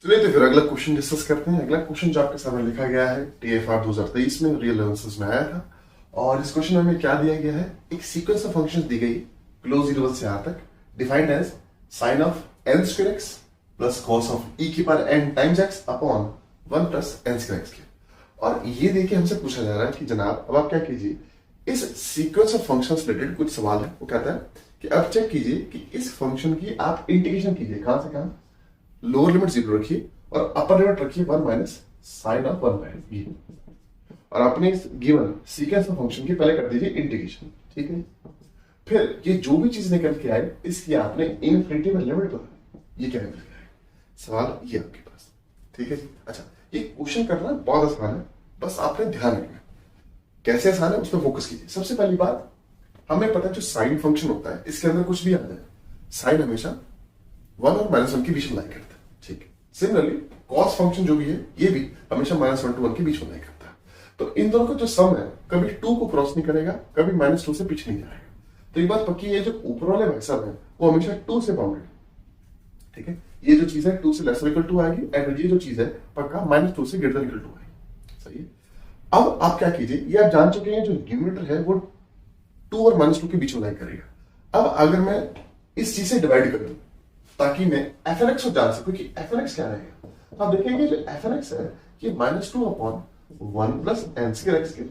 चलिए तो फिर अगला क्वेश्चन डिस्कस करते हैं। अगला क्वेश्चन जो आपके सामने लिखा गया है TFR 2023 में रियल एनालिसिस में आया था। और इस क्वेश्चन में हमें क्या दिया गया है, एक सीक्वेंस ऑफ फंक्शंस दी गई क्लोज इंटरवल से आर तक, defined as sine of n square x plus cos of e की power n times x upon 1 plus n square x के। और ये देखिए हमसे पूछा जा रहा है कि जनाब अब आप क्या कीजिए, इस सीक्वेंस ऑफ फंक्शंस रिलेटेड कुछ सवाल है। वो कहता है कि अब चेक कीजिए कि इस फंक्शन की आप इंटीग्रेशन कीजिए, कहां से कहां, लोअर लिमिट 0 रखिए और अपर लिमिट रखिए 1 minus sine of 1 by e, और अपने इस गिवन सीक्वेंस ऑफ फंक्शन की पहले कर दीजिए इंटीग्रेशन। ठीक है, फिर ये जो भी चीज निकल के आए इसकी आपने इनफिनिटी में लिमिट बनानी। ये क्या निकल के आए, सवाल ये आपके पास। ठीक है जी। अच्छा, ये क्वेश्चन करना बहुत आसान है, बस आपने ध्यान रखना कैसे आसान है उस पर फोकस कीजिए। सबसे पहली बात, हमें पता है जो साइन फंक्शन होता है इसके अंदर कुछ भी आ जाए, साइन हमेशा 1 और -1 के बीच में लाई करता है। ठीक है, सिमिलरली कॉस फंक्शन जो भी है ये भी हमेशा -1 to 1 के बीच में लाई करता है। तो इन दोनों का जो सम है कभी 2 को क्रॉस नहीं करेगा, कभी -2 से पीछे नहीं जाएगा। तो ये बात पक्की है, जो ऊपर वाले भाई साहब है वो हमेशा 2 से बाउंडेड। ठीक है, ये जो चीज है 2 से लेस इक्वल टू आएगी, एंड ये जो चीज है पक्का -2 से ग्रेटर इक्वल टू आएगी। सही है। अब आप क्या कीजिए, ये आप जान चुके हैं जो न्यूमरेटर है वो 2 और -2 के बीच में लाई करेगा। अब अगर मैं इस चीज से डिवाइड कर दूं ताकि मैं fnx को जान सकूं कि fnx क्या रहेगा, तो आप देखेंगे जो fnx है ये -2 upon 1 plus n square x के,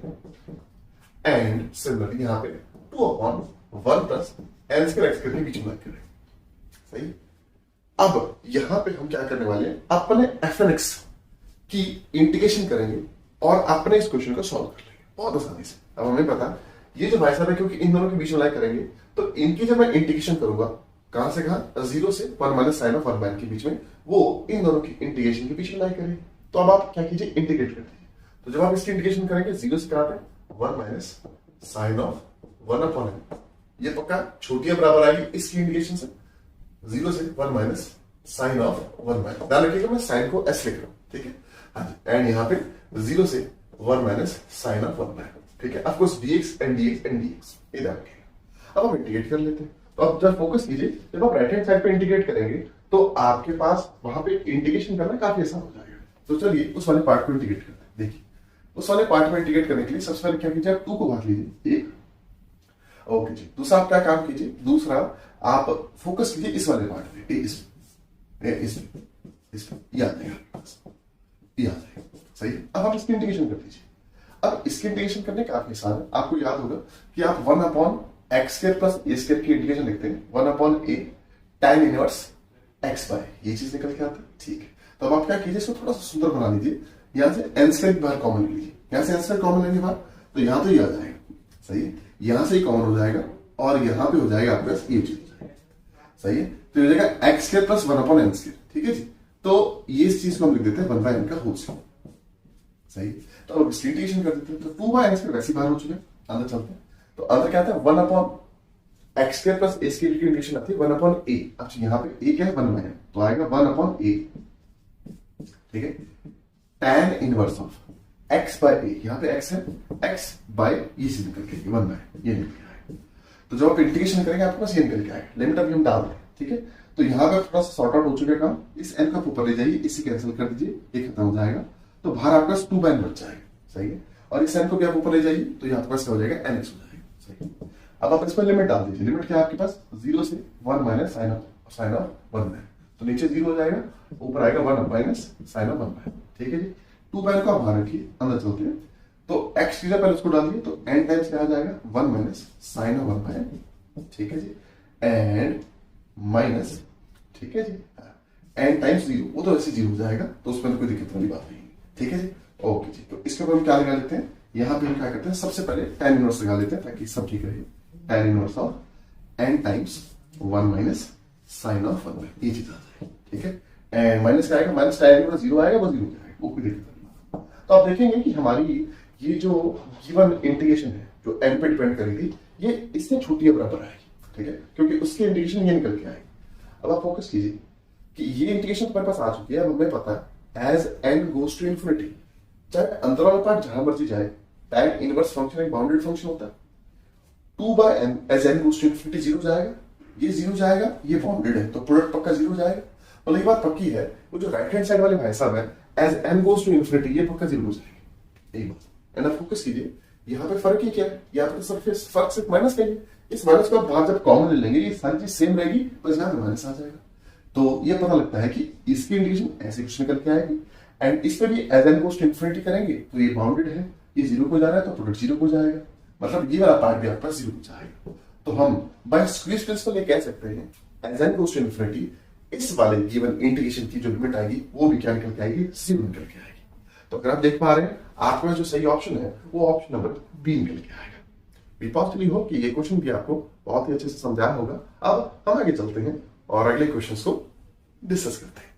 एंड सिमिलरली यहां पे 2 upon 1 plus n square x के बीच में करेंगे। सही। अब यहां पे हम क्या करने वाले हैं, अपने fnx की इंटीग्रेशन करेंगे और अपने इस क्वेश्चन को सॉल्व कर लेंगे बहुत आसानी से। अब हमें पता ये जो भाई साहब है क्योंकि इन दोनों के बीच में लाई करेंगे तो इनकी जब मैं इंटीग्रेशन करूंगा कहां से कहां, 0 से 1 माइनस साइन ऑफ 1 बाय के बीच में, वो इन दोनों की इंटीग्रेशन के बीच में लाई करेंगे। तो अब आप क्या कीजिए, इंटीग्रेट कर दीजिए। तो जब आप इसकी इंटीग्रेशन करेंगे 0 से कहां तक, 1 minus sine of 1 upon n, ये पक्का छोटी बराबर आएगी इसकी इंटीग्रेशन से 0 से 1 माइनस साइन ऑफ 1 बाय। ध्यान रखिएगा मैं साइन को s लिख रहा हूं। ठीक है, हाँ जी, एंड यहां पे 0 से 1 माइनस साइन ऑफ 1 बाय। ठीक है, of course dx and dx and dx, ये ध्यान रखिएगा। अब हम इंटीग्रेट कर लेते हैं। तो अब जब फोकस कीजिए, जब आप राइट हैंड साइड पे इंटीग्रेट करेंगे तो आपके पास वहां पे इंटीग्रेशन करना काफी आसान हो जाएगा। तो चलिए उस वाले पार्ट को इंटीग्रेट करते हैं। देखिए उस वाले पार्ट में इंटीग्रेट करने के लिए सबसे पहले क्या कीजिए, आप 2 को बांट लीजिए, एक। ओके जी, दूसरा आप क्या काम कीजिए, दूसरा आप फोकस कीजिए इस वाले पार्ट में, इसमें ये आ जाएगा, ये आ जाएगा। सही है। अब आप इसकी इंटीग्रेशन कर दीजिए। अब इसकी इंटीग्रेशन करने काफी आसान है। आपको याद होगा कि आप 1 अपॉन एक्स स्क्वायर प्लस ए स्क्वायर की इंटीग्रेशन लिखते हैं, 1 अपॉन ए tan इनवर्स एक्स बाय, ये चीज निकल के आता है। ठीक है, तो अब आप क्या कीजिए, इसको थोड़ा सा सुंदर बना लीजिए। यहां से एन स्क्वायर बाहर कॉमन ले लीजिए, यहां से एन स्क्वायर कॉमन लेने के बाद तो यहां तो ये आ जाएगा। सही है, यहां से ही कॉमन हो जाएगा और यहां पे हो जाएगा आपके पास ये चीज हो जाएगा। सही है, तो ये हो जाएगा x square plus 1 upon n square. ठीक है जी, तो ये इस चीज को हम लिख देते हैं 1 बाय n का होल स्क्वायर। सही, तो अब इसकी इंटीग्रेशन कर देते हैं। तो 2 बाय n स्क्वायर वैसे बाहर हो चुके हैं, अंदर चलते हैं। तो अंदर क्या आता है, 1 अपॉन एक्स स्क्वायर प्लस ए स्क्वायर की इंटीग्रेशन आती है 1 अपॉन ए। अब यहाँ पे ए क्या है, 1 बाय n, तो आएगा 1 अपॉन ए। ठीक है, tan inverse of X by A, यहाँ पे एक्स है, एक्स बाय ये से निकल के 1 बाय ये निकल के आएगा। तो जब आप इंटीग्रेशन करेंगे आपके पास ये निकल के आएगा। लिमिट अभी हम डाल दें। ठीक है, तो यहाँ पे थोड़ा सा सॉर्ट आउट हो चुका काम, इस n को ऊपर ले जाइए, इसे कैंसिल कर दीजिए, ये खत्म हो जाएगा। तो बाहर आपके पास 2 बाय n बच जाएगा। सही है, और इस n को भी आप ऊपर ले जाइए तो यहाँ पास क्या हो जाएगा, nx हो जाएगा। सही है, अब आप इसमें लिमिट डाल दीजिए। लिमिट क्या है आपके पास, 0 से 1 माइनस साइन ऑफ 1 बाय, तो नीचे 0 हो जाएगा, ऊपर आएगा 1 माइनस साइन ऑफ 1 बाय। ठीक है जी, 2 बाय को आप बाहर रखिए, अंदर चलते हैं। तो x की जगह पहले उसको डालिए, तो n टाइम्स क्या आ जाएगा, 1 माइनस साइन ऑफ 1 बाय। ठीक है जी, एंड माइनस, ठीक है जी, n टाइम्स 0, वो तो ऐसे 0 हो जाएगा, तो उसमें तो कोई दिक्कत वाली बात नहीं। ठीक है जी, ओके जी। तो इसके ऊपर हम क्या लगा लेते हैं, यहां पे हम क्या करते हैं, सबसे पहले tan इनवर्स लगा लेते हैं ताकि सब ठीक रहे। tan inverse of n times 1 minus sine of 1 by, ये चीज आ जाएगी। ठीक है, एंड माइनस क्या आएगा, माइनस tan इनवर्स 0 आएगा, वो 0 आएगा, वो कोई दिक्कत नहीं। तो आप देखेंगे कि हमारी ये जो गिवन इंटीग्रेशन है जो n पे डिपेंड करेगी, ये इससे छोटी बराबर आएगी। ठीक है, क्योंकि उसकी इंटीग्रेशन ये निकल के आएगी। अब आप फोकस कीजिए कि ये इंटीग्रेशन तुम्हारे पास आ चुकी है। अब हमें पता है as n goes to infinity, चाहे अंदर वाला पार्ट जहां मर्जी जाए, tan इनवर्स फंक्शन एक बाउंडेड फंक्शन होता है। 2 by n as n goes to infinity 0 जाएगा, ये 0 जाएगा, ये बाउंडेड है तो प्रोडक्ट पक्का 0 जाएगा। मतलब ये बात पक्की है, वो जो राइट हैंड साइड वाले भाई साहब है, as n goes to infinity, ये पक्का 0 हो जाएगी। यही बात है ना, फोकस कीजिए। यहाँ पे फर्क ही क्या है, यहाँ पे तो सरफेस फर्क सिर्फ माइनस का ही है। इस माइनस को आप बाहर जब कॉमन ले लेंगे, ये सारी चीज सेम रहेगी, तो यहाँ पे माइनस आ जाएगा। तो ये पता लगता है कि इसकी इंटीग्रेशन ऐसे कुछ निकल के आएगी। एंड इस पे भी as n goes to infinity करेंगे तो ये बाउंडेड है, ये 0 को जा रहा है तो प्रोडक्ट 0 को जाएगा, मतलब ये वाला पार्ट भी आपका 0 को जाएगा। तो हम बाय स्क्वीज प्रिंसिपल ये कह सकते हैं as n goes to infinity, इस वाले गिवन इंटीग्रेशन की जो लिमिट आएगी वो भी क्या निकल के आएगी, 0 निकल के आएगी। तो अगर आप देख पा रहे हैं, आपके पास जो सही ऑप्शन है वो ऑप्शन नंबर बी निकल के आएगा। बी पॉजिटिवली हो कि ये क्वेश्चन भी आपको बहुत ही अच्छे से समझाया होगा। अब हम आगे चलते हैं और अगले क्वेश्चन को डिस्कस करते हैं।